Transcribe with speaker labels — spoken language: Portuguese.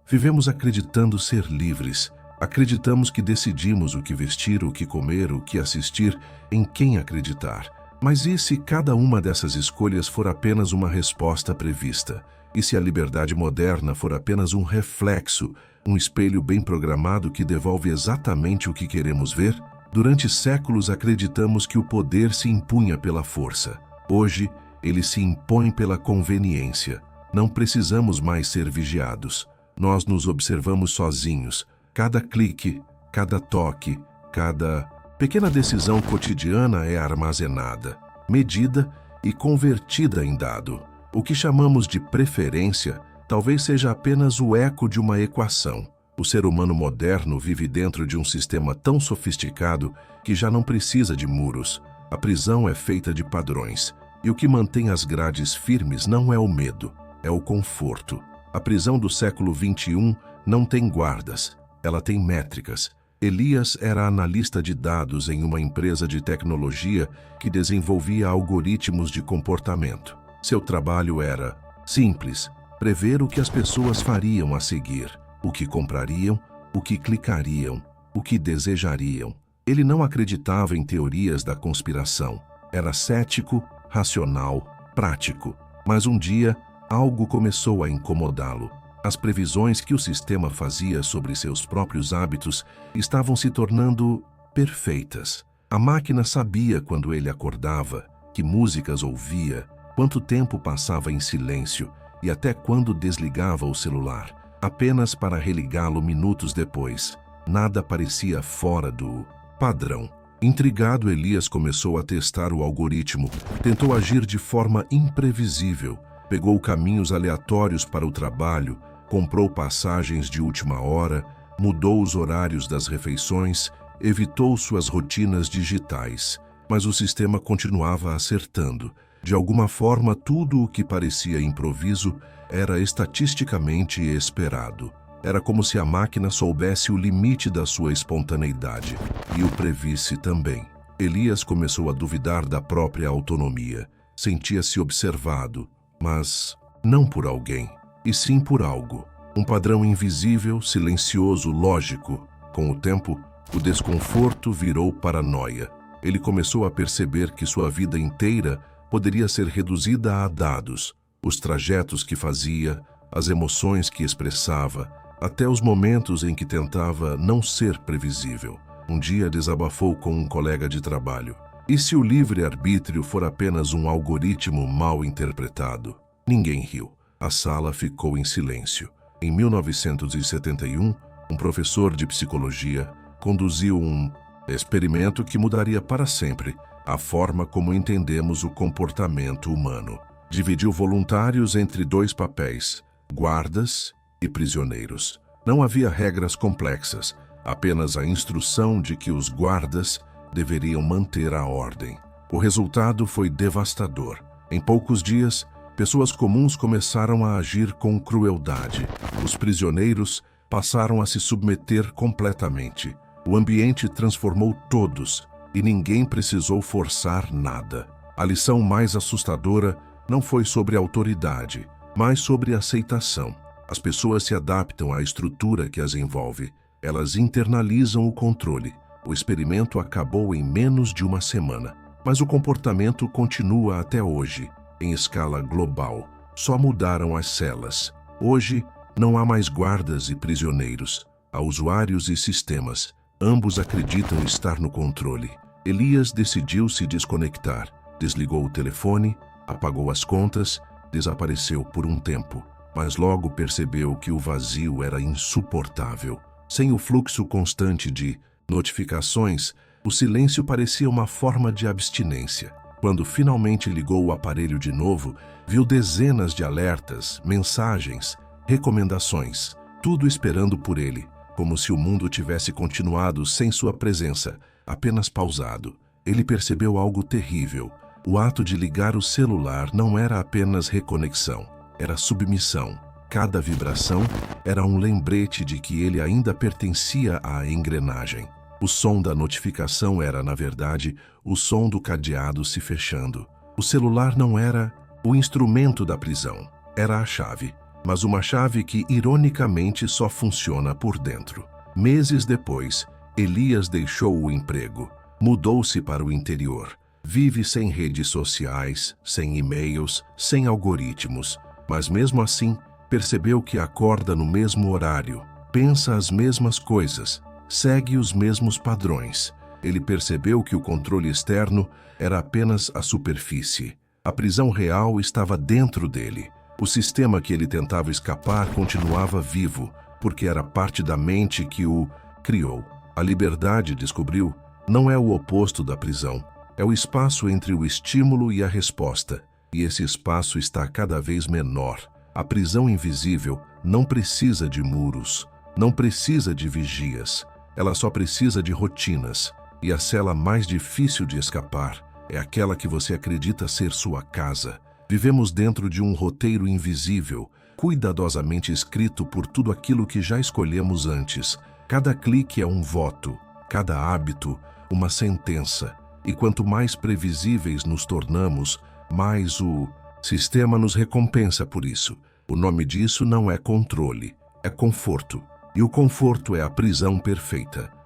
Speaker 1: Vivemos acreditando ser livres. Acreditamos que decidimos o que vestir, o que comer, o que assistir, em quem acreditar. Mas e se cada uma dessas escolhas for apenas uma resposta prevista? E se a liberdade moderna for apenas um reflexo, um espelho bem programado que devolve exatamente o que queremos ver? Durante séculos acreditamos que o poder se impunha pela força. Hoje, ele se impõe pela conveniência. Não precisamos mais ser vigiados. Nós nos observamos sozinhos. Cada clique, cada toque, cada pequena decisão cotidiana é armazenada, medida e convertida em dado. O que chamamos de preferência talvez seja apenas o eco de uma equação. O ser humano moderno vive dentro de um sistema tão sofisticado que já não precisa de muros. A prisão é feita de padrões. E o que mantém as grades firmes não é o medo, é o conforto. A prisão do século XXI não tem guardas, ela tem métricas. Elias era analista de dados em uma empresa de tecnologia que desenvolvia algoritmos de comportamento. Seu trabalho era simples: prever o que as pessoas fariam a seguir, o que comprariam, o que clicariam, o que desejariam. Ele não acreditava em teorias da conspiração. Era cético, racional, prático. Mas um dia, algo começou a incomodá-lo. As previsões que o sistema fazia sobre seus próprios hábitos estavam se tornando perfeitas. A máquina sabia quando ele acordava, que músicas ouvia, quanto tempo passava em silêncio e até quando desligava o celular, apenas para religá-lo minutos depois. Nada parecia fora do padrão. Intrigado, Elias começou a testar o algoritmo. Tentou agir de forma imprevisível. Pegou caminhos aleatórios para o trabalho, comprou passagens de última hora, mudou os horários das refeições, evitou suas rotinas digitais. Mas o sistema continuava acertando. De alguma forma, tudo o que parecia improviso era estatisticamente esperado. Era como se a máquina soubesse o limite da sua espontaneidade e o previsse também. Elias começou a duvidar da própria autonomia. Sentia-se observado, mas não por alguém, e sim por algo. Um padrão invisível, silencioso, lógico. Com o tempo, o desconforto virou paranoia. Ele começou a perceber que sua vida inteira poderia ser reduzida a dados. Os trajetos que fazia, as emoções que expressava, até os momentos em que tentava não ser previsível. Um dia desabafou com um colega de trabalho. E se o livre-arbítrio for apenas um algoritmo mal interpretado? Ninguém riu. A sala ficou em silêncio. Em 1971, um professor de psicologia conduziu um experimento que mudaria para sempre a forma como entendemos o comportamento humano. Dividiu voluntários entre dois papéis: guardas e prisioneiros. Não havia regras complexas, apenas a instrução de que os guardas deveriam manter a ordem. O resultado foi devastador. Em poucos dias, pessoas comuns começaram a agir com crueldade. Os prisioneiros passaram a se submeter completamente. O ambiente transformou todos e ninguém precisou forçar nada. A lição mais assustadora não foi sobre autoridade, mas sobre aceitação. As pessoas se adaptam à estrutura que as envolve. Elas internalizam o controle. O experimento acabou em menos de uma semana, mas o comportamento continua até hoje, em escala global. Só mudaram as celas. Hoje, não há mais guardas e prisioneiros. Há usuários e sistemas. Ambos acreditam estar no controle. Elias decidiu se desconectar. Desligou o telefone, apagou as contas, desapareceu por um tempo. Mas logo percebeu que o vazio era insuportável. Sem o fluxo constante de notificações, o silêncio parecia uma forma de abstinência. Quando finalmente ligou o aparelho de novo, viu dezenas de alertas, mensagens, recomendações, tudo esperando por ele, como se o mundo tivesse continuado sem sua presença, apenas pausado. Ele percebeu algo terrível. O ato de ligar o celular não era apenas reconexão. Era submissão. Cada vibração era um lembrete de que ele ainda pertencia à engrenagem. O som da notificação era, na verdade, o som do cadeado se fechando. O celular não era o instrumento da prisão, era a chave. mas uma chave que, ironicamente, só funciona por dentro. Meses depois, Elias deixou o emprego, mudou-se para o interior. Vive sem redes sociais, sem e-mails, sem algoritmos, mas mesmo assim, percebeu que acorda no mesmo horário, pensa as mesmas coisas, segue os mesmos padrões. Ele percebeu que o controle externo era apenas a superfície. A prisão real estava dentro dele. O sistema que ele tentava escapar continuava vivo, porque era parte da mente que o criou. A liberdade, descobriu, não é o oposto da prisão. É o espaço entre o estímulo e a resposta. E esse espaço está cada vez menor. A prisão invisível não precisa de muros, não precisa de vigias. Ela só precisa de rotinas. E a cela mais difícil de escapar é aquela que você acredita ser sua casa. Vivemos dentro de um roteiro invisível, cuidadosamente escrito por tudo aquilo que já escolhemos antes. Cada clique é um voto, cada hábito, uma sentença. E quanto mais previsíveis nos tornamos, mais o sistema nos recompensa por isso. O nome disso não é controle, é conforto. E o conforto é a prisão perfeita.